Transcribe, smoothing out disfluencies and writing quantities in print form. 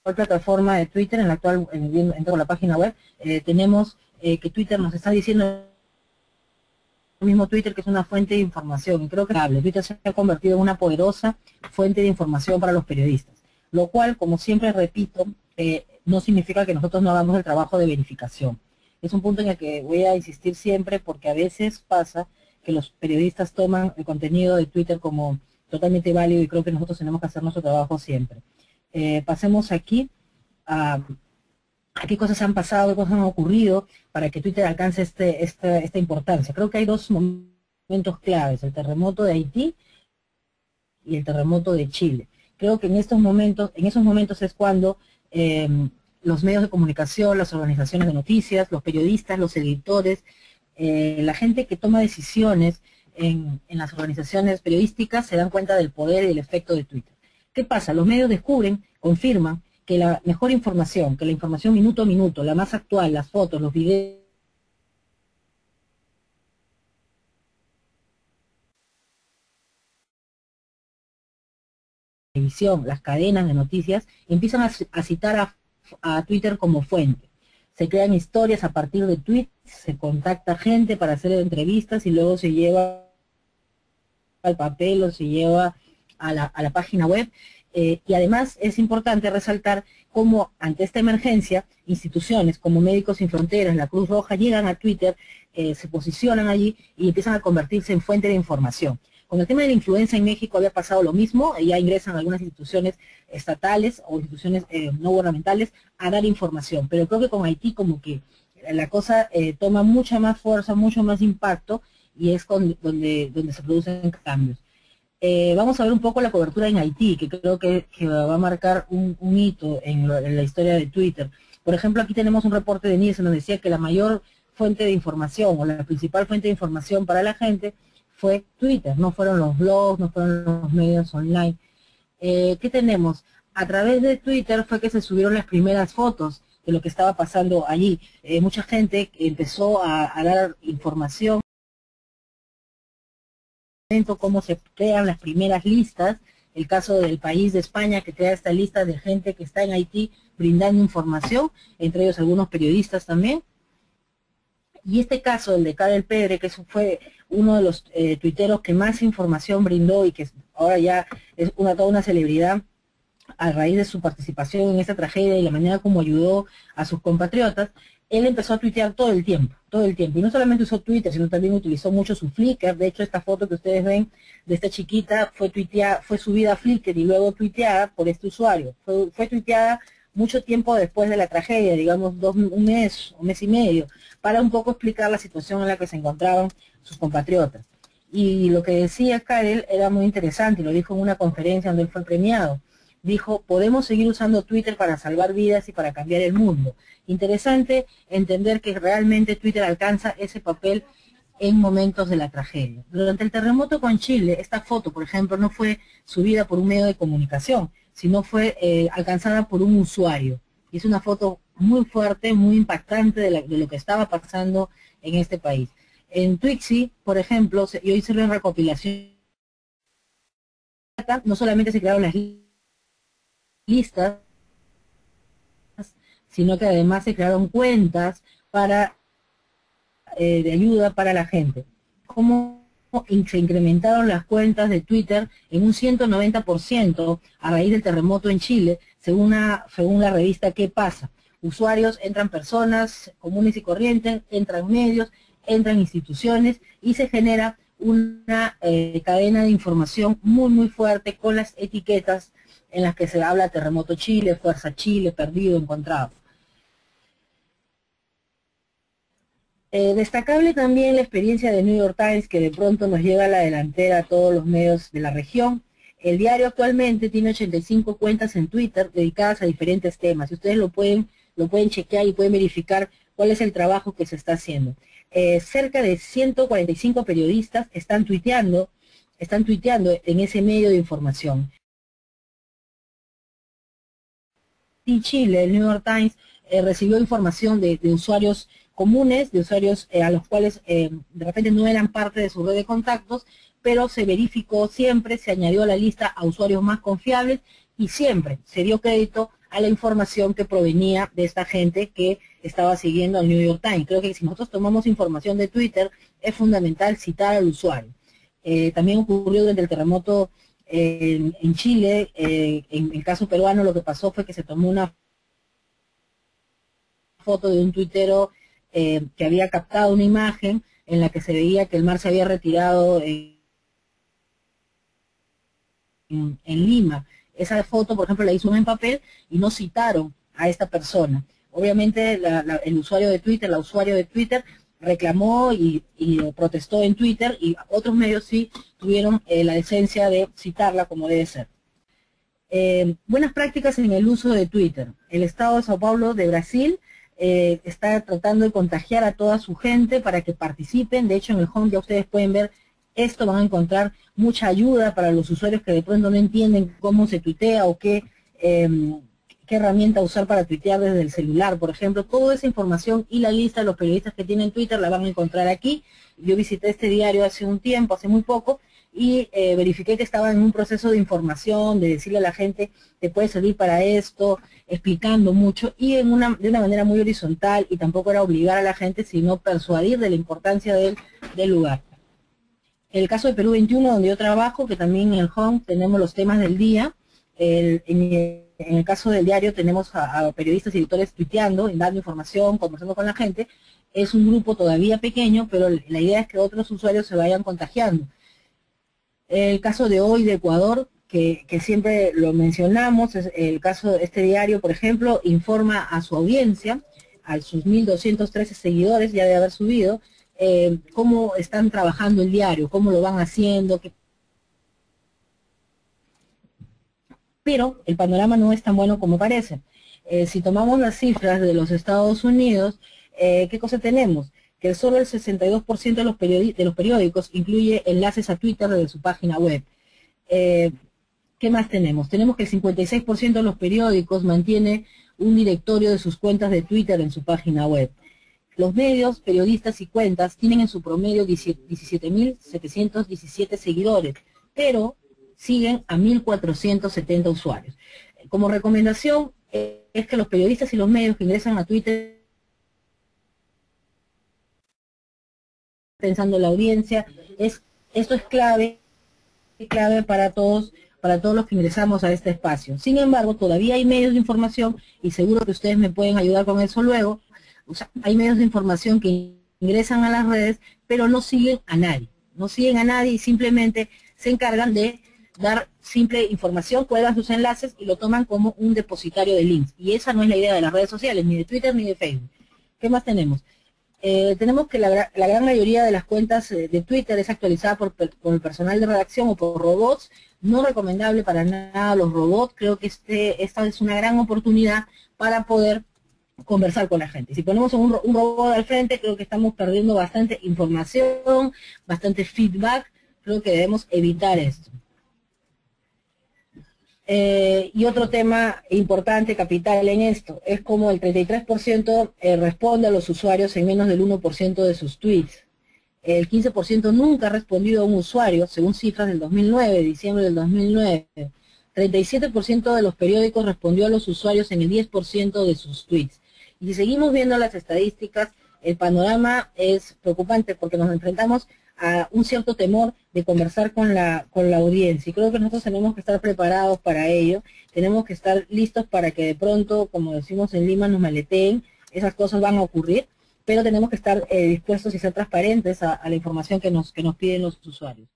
plataforma de Twitter, en la actual, dentro de la página web, tenemos que Twitter nos está diciendo el mismo Twitter que es una fuente de información. Y creo que Twitter se ha convertido en una poderosa fuente de información para los periodistas. Lo cual, como siempre repito, no significa que nosotros no hagamos el trabajo de verificación. Es un punto en el que voy a insistir siempre porque a veces pasa que los periodistas toman el contenido de Twitter como totalmente válido y creo que nosotros tenemos que hacer nuestro trabajo siempre. Pasemos aquí a qué cosas han pasado, qué cosas han ocurrido para que Twitter alcance esta importancia. Creo que hay dos momentos claves, el terremoto de Haití y el terremoto de Chile. Creo que en esos momentos es cuando los medios de comunicación, las organizaciones de noticias, los periodistas, los editores, la gente que toma decisiones en las organizaciones periodísticas se dan cuenta del poder y del efecto de Twitter. ¿Qué pasa? Los medios descubren, confirman, que la mejor información, que la información minuto a minuto, la más actual, las fotos, los videos, televisión, las cadenas de noticias, empiezan a citar a Twitter como fuente. Se crean historias a partir de tweets, se contacta gente para hacer entrevistas y luego se lleva al papel o se lleva a la página web. Y además es importante resaltar cómo ante esta emergencia, instituciones como Médicos Sin Fronteras, la Cruz Roja, llegan a Twitter, se posicionan allí y empiezan a convertirse en fuente de información. Con el tema de la influenza en México había pasado lo mismo, ya ingresan algunas instituciones estatales o instituciones no gubernamentales a dar información, pero creo que con Haití como que la cosa toma mucha más fuerza, mucho más impacto y es donde se producen cambios. Vamos a ver un poco la cobertura en Haití, que creo que va a marcar un hito en la historia de Twitter. Por ejemplo, aquí tenemos un reporte de Nielsen donde decía que la mayor fuente de información o la principal fuente de información para la gente fue Twitter, no fueron los blogs, no fueron los medios online. ¿Qué tenemos? A través de Twitter fue que se subieron las primeras fotos de lo que estaba pasando allí. Mucha gente empezó a dar información, cómo se crean las primeras listas, el caso del país de España que crea esta lista de gente que está en Haití brindando información, entre ellos algunos periodistas también. Y este caso, el de Karel Pedre, que fue uno de los tuiteros que más información brindó y que ahora ya es toda una celebridad a raíz de su participación en esta tragedia y la manera como ayudó a sus compatriotas, él empezó a tuitear todo el tiempo, y no solamente usó Twitter, sino también utilizó mucho su Flickr. De hecho, esta foto que ustedes ven de esta chiquita fue subida a Flickr y luego tuiteada por este usuario, fue tuiteada mucho tiempo después de la tragedia, digamos un mes y medio, para un poco explicar la situación en la que se encontraban sus compatriotas. Y lo que decía Karel era muy interesante, y lo dijo en una conferencia donde él fue premiado. Dijo, podemos seguir usando Twitter para salvar vidas y para cambiar el mundo. Interesante entender que realmente Twitter alcanza ese papel en momentos de la tragedia. Durante el terremoto con Chile, esta foto, por ejemplo, no fue subida por un medio de comunicación, sino fue alcanzada por un usuario. Y es una foto muy fuerte, muy impactante de lo que estaba pasando en este país. En Twixi, por ejemplo, yo hice una recopilación. No solamente se crearon las listas, sino que además se crearon cuentas para de ayuda para la gente. Cómo se incrementaron las cuentas de Twitter en un 190% a raíz del terremoto en Chile, según la revista ¿Qué pasa? Usuarios, entran personas comunes y corrientes, entran medios, entran instituciones y se genera una cadena de información muy fuerte con las etiquetas en las que se habla terremoto Chile, fuerza Chile, perdido, encontrado. Destacable también la experiencia de New York Times, que de pronto nos lleva a la delantera a todos los medios de la región. El diario actualmente tiene 85 cuentas en Twitter dedicadas a diferentes temas. Y ustedes lo pueden chequear y pueden verificar cuál es el trabajo que se está haciendo. Cerca de 145 periodistas están tuiteando en ese medio de información. Y Chile, el New York Times, recibió información de usuarios comunes, de usuarios a los cuales de repente no eran parte de su red de contactos, pero se verificó siempre, se añadió a la lista a usuarios más confiables y siempre se dio crédito a la información que provenía de esta gente que estaba siguiendo al New York Times. Creo que si nosotros tomamos información de Twitter, es fundamental citar al usuario. También ocurrió durante el terremoto en Chile. En el caso peruano lo que pasó fue que se tomó una foto de un tuitero que había captado una imagen en la que se veía que el mar se había retirado en Lima. Esa foto, por ejemplo, la hizo en papel y no citaron a esta persona. Obviamente el usuario de Twitter, la usuaria de Twitter, reclamó y protestó en Twitter, y otros medios sí tuvieron la decencia de citarla como debe ser. Buenas prácticas en el uso de Twitter. El Estado de Sao Paulo de Brasil está tratando de contagiar a toda su gente para que participen. De hecho, en el home ya ustedes pueden ver esto, van a encontrar mucha ayuda para los usuarios que de pronto no entienden cómo se tuitea o qué herramienta usar para tuitear desde el celular, por ejemplo. Toda esa información y la lista de los periodistas que tienen Twitter la van a encontrar aquí. Yo visité este diario hace un tiempo, hace muy poco, y verifiqué que estaba en un proceso de información, de decirle a la gente, te puede servir para esto, explicando mucho, y de una manera muy horizontal, y tampoco era obligar a la gente, sino persuadir de la importancia del lugar. El caso de Perú 21, donde yo trabajo, que también en el home tenemos los temas del día. En el caso del diario tenemos a periodistas y editores tuiteando, dando información, conversando con la gente. Es un grupo todavía pequeño, pero la idea es que otros usuarios se vayan contagiando. El caso de hoy de Ecuador, que siempre lo mencionamos, es el caso de este diario, por ejemplo, informa a su audiencia, a sus 1.213 seguidores, ya de haber subido, cómo están trabajando el diario, cómo lo van haciendo, pero el panorama no es tan bueno como parece. Si tomamos las cifras de los Estados Unidos, ¿qué cosa tenemos? Que solo el 62% de los periódicos incluye enlaces a Twitter desde su página web. ¿Qué más tenemos? Tenemos que el 56% de los periódicos mantiene un directorio de sus cuentas de Twitter en su página web. Los medios, periodistas y cuentas tienen en su promedio 17.717 seguidores, pero siguen a 1.470 usuarios. Como recomendación es que los periodistas y los medios que ingresan a Twitter, pensando en la audiencia, esto es clave para todos los que ingresamos a este espacio. Sin embargo, todavía hay medios de información, y seguro que ustedes me pueden ayudar con eso luego. O sea, hay medios de información que ingresan a las redes, pero no siguen a nadie. No siguen a nadie y simplemente se encargan de dar simple información, cuelgan sus enlaces y lo toman como un depositario de links. Y esa no es la idea de las redes sociales, ni de Twitter ni de Facebook. ¿Qué más tenemos? Tenemos que la gran mayoría de las cuentas de Twitter es actualizada por el personal de redacción o por robots. No recomendable para nada los robots. Creo que esta es una gran oportunidad para poder conversar con la gente. Si ponemos un robot al frente, creo que estamos perdiendo bastante información, bastante feedback. Creo que debemos evitar esto. Y otro tema importante, capital en esto, es como el 33% responde a los usuarios en menos del 1% de sus tweets. El 15% nunca ha respondido a un usuario, según cifras del 2009, diciembre del 2009. 37% de los periódicos respondió a los usuarios en el 10% de sus tweets. Y si seguimos viendo las estadísticas, el panorama es preocupante porque nos enfrentamos a un cierto temor de conversar con la audiencia. Y creo que nosotros tenemos que estar preparados para ello. Tenemos que estar listos para que de pronto, como decimos en Lima, nos maleteen. Esas cosas van a ocurrir, pero tenemos que estar dispuestos y ser transparentes a la información que nos piden los usuarios.